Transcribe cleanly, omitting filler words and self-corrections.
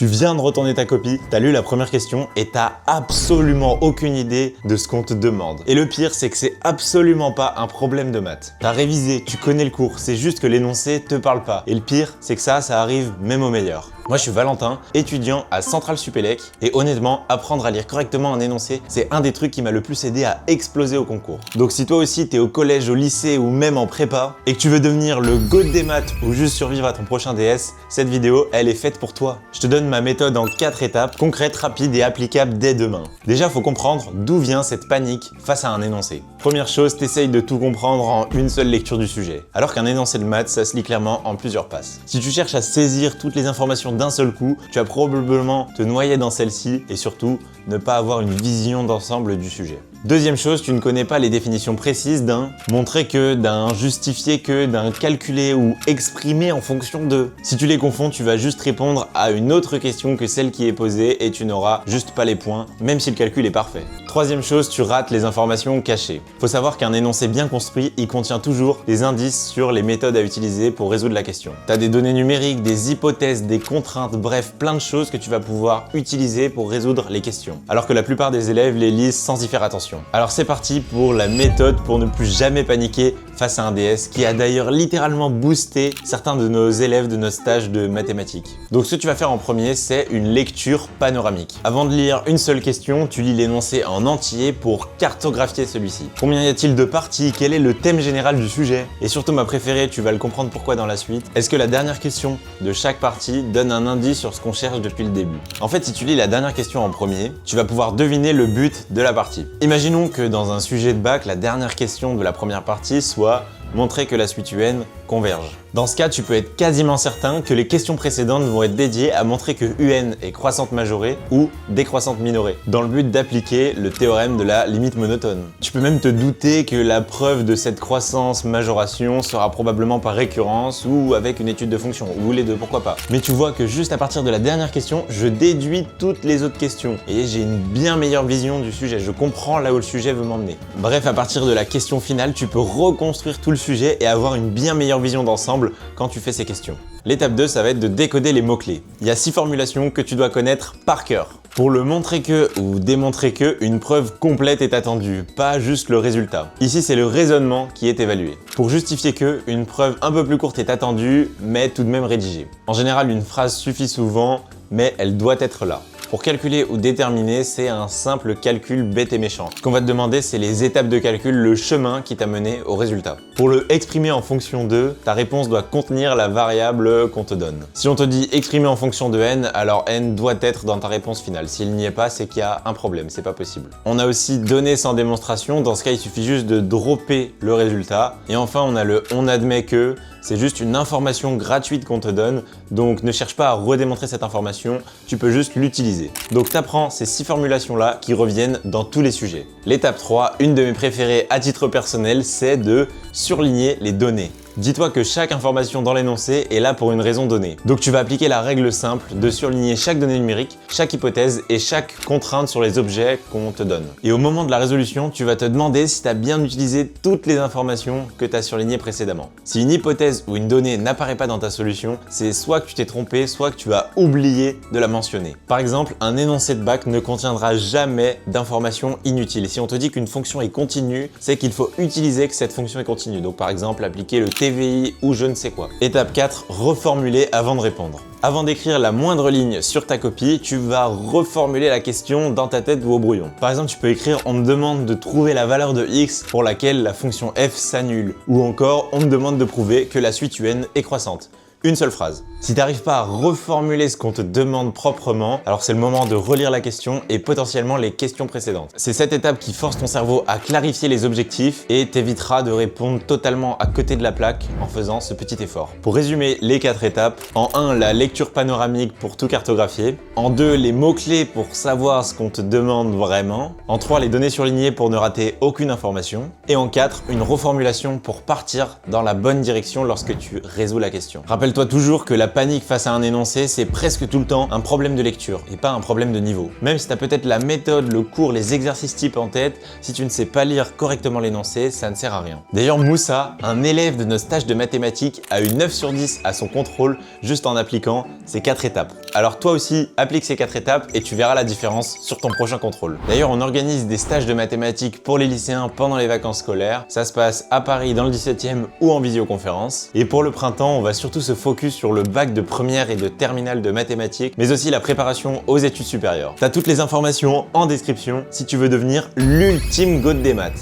Tu viens de retourner ta copie, t'as lu la première question et t'as absolument aucune idée de ce qu'on te demande. Et le pire, c'est que c'est absolument pas un problème de maths. T'as révisé, tu connais le cours, c'est juste que l'énoncé te parle pas. Et le pire, c'est que ça arrive même aux meilleurs. Moi, je suis Valentin, étudiant à Centrale Supélec, et honnêtement, apprendre à lire correctement un énoncé, c'est un des trucs qui m'a le plus aidé à exploser au concours. Donc si toi aussi t'es au collège, au lycée ou même en prépa, et que tu veux devenir le GOAT des maths ou juste survivre à ton prochain DS, cette vidéo, elle est faite pour toi. Je te donne ma méthode en 4 étapes, concrètes, rapides et applicables dès demain. Déjà, faut comprendre d'où vient cette panique face à un énoncé. Première chose, t'essayes de tout comprendre en une seule lecture du sujet. Alors qu'un énoncé de maths, ça se lit clairement en plusieurs passes. Si tu cherches à saisir toutes les informations d'un seul coup, tu vas probablement te noyer dans celle-ci et surtout ne pas avoir une vision d'ensemble du sujet. Deuxième chose, tu ne connais pas les définitions précises d'un montrer que, d'un justifier que, d'un calculer ou exprimer en fonction de. Si tu les confonds, tu vas juste répondre à une autre question que celle qui est posée et tu n'auras juste pas les points, même si le calcul est parfait. Troisième chose, tu rates les informations cachées. Faut savoir qu'un énoncé bien construit, il contient toujours des indices sur les méthodes à utiliser pour résoudre la question. Tu as des données numériques, des hypothèses, des contraintes, bref, plein de choses que tu vas pouvoir utiliser pour résoudre les questions. Alors que la plupart des élèves les lisent sans y faire attention. Alors c'est parti pour la méthode pour ne plus jamais paniquer face à un DS qui a d'ailleurs littéralement boosté certains de nos élèves de notre stage de mathématiques. Donc ce que tu vas faire en premier, c'est une lecture panoramique. Avant de lire une seule question, tu lis l'énoncé en entier pour cartographier celui-ci. Combien y a-t-il de parties? Quel est le thème général du sujet? Et surtout ma préférée, tu vas le comprendre pourquoi dans la suite. Est-ce que la dernière question de chaque partie donne un indice sur ce qu'on cherche depuis le début? En fait, si tu lis la dernière question en premier, tu vas pouvoir deviner le but de la partie. Imaginons que dans un sujet de bac, la dernière question de la première partie soit montrer que la suite UN converge. Dans ce cas, tu peux être quasiment certain que les questions précédentes vont être dédiées à montrer que UN est croissante majorée ou décroissante minorée, dans le but d'appliquer le théorème de la limite monotone. Tu peux même te douter que la preuve de cette croissance-majoration sera probablement par récurrence ou avec une étude de fonction, ou les deux, pourquoi pas. Mais tu vois que juste à partir de la dernière question, je déduis toutes les autres questions et j'ai une bien meilleure vision du sujet, je comprends là où le sujet veut m'emmener. Bref, à partir de la question finale, tu peux reconstruire tout le sujet et avoir une bien meilleure vision d'ensemble quand tu fais ces questions. L'étape 2, ça va être de décoder les mots-clés. Il y a 6 formulations que tu dois connaître par cœur. Pour le montrer que ou démontrer que, une preuve complète est attendue, pas juste le résultat. Ici, c'est le raisonnement qui est évalué. Pour justifier que, une preuve un peu plus courte est attendue, mais tout de même rédigée. En général, une phrase suffit souvent, mais elle doit être là. Pour calculer ou déterminer, c'est un simple calcul bête et méchant. Ce qu'on va te demander, c'est les étapes de calcul, le chemin qui t'a mené au résultat. Pour le exprimer en fonction de, ta réponse doit contenir la variable qu'on te donne. Si on te dit exprimer en fonction de n, alors n doit être dans ta réponse finale. S'il n'y est pas, c'est qu'il y a un problème, c'est pas possible. On a aussi donné sans démonstration, dans ce cas, il suffit juste de dropper le résultat. Et enfin, on a le on admet que, c'est juste une information gratuite qu'on te donne, donc ne cherche pas à redémontrer cette information, tu peux juste l'utiliser. Donc tu apprends ces 6 formulations-là qui reviennent dans tous les sujets. L'étape 3, une de mes préférées à titre personnel, c'est de surligner les données. Dis-toi que chaque information dans l'énoncé est là pour une raison donnée. Donc tu vas appliquer la règle simple de surligner chaque donnée numérique, chaque hypothèse et chaque contrainte sur les objets qu'on te donne. Et au moment de la résolution, tu vas te demander si tu as bien utilisé toutes les informations que tu as surlignées précédemment. Si une hypothèse ou une donnée n'apparaît pas dans ta solution, c'est soit que tu t'es trompé, soit que tu as oublié de la mentionner. Par exemple, un énoncé de bac ne contiendra jamais d'informations inutiles. Si on te dit qu'une fonction est continue, c'est qu'il faut utiliser que cette fonction est continue. Donc par exemple, appliquer le TVI ou je ne sais quoi. Étape 4, reformuler avant de répondre. Avant d'écrire la moindre ligne sur ta copie, tu vas reformuler la question dans ta tête ou au brouillon. Par exemple, tu peux écrire « On me demande de trouver la valeur de x pour laquelle la fonction f s'annule » ou encore « On me demande de prouver que la suite UN est croissante ». Une seule phrase. Si tu n'arrives pas à reformuler ce qu'on te demande proprement, alors c'est le moment de relire la question et potentiellement les questions précédentes. C'est cette étape qui force ton cerveau à clarifier les objectifs et t'évitera de répondre totalement à côté de la plaque en faisant ce petit effort. Pour résumer les 4 étapes, en 1, la lecture panoramique pour tout cartographier. En 2, les mots-clés pour savoir ce qu'on te demande vraiment. En 3, les données surlignées pour ne rater aucune information. Et en 4, une reformulation pour partir dans la bonne direction lorsque tu résous la question. Rappelle-toi toujours que la panique face à un énoncé, c'est presque tout le temps un problème de lecture et pas un problème de niveau. Même si tu as peut-être la méthode, le cours, les exercices types en tête, si tu ne sais pas lire correctement l'énoncé, ça ne sert à rien. D'ailleurs, Moussa, un élève de notre stage de mathématiques, a eu 9 sur 10 à son contrôle juste en appliquant ces 4 étapes. Alors toi aussi, applique ces 4 étapes et tu verras la différence sur ton prochain contrôle. D'ailleurs, on organise des stages de mathématiques pour les lycéens pendant les vacances scolaires. Ça se passe à Paris dans le 17e ou en visioconférence. Et pour le printemps, on va surtout se focus sur le bac de première et de terminale de mathématiques, mais aussi la préparation aux études supérieures. T'as toutes les informations en description si tu veux devenir l'ultime goat des maths.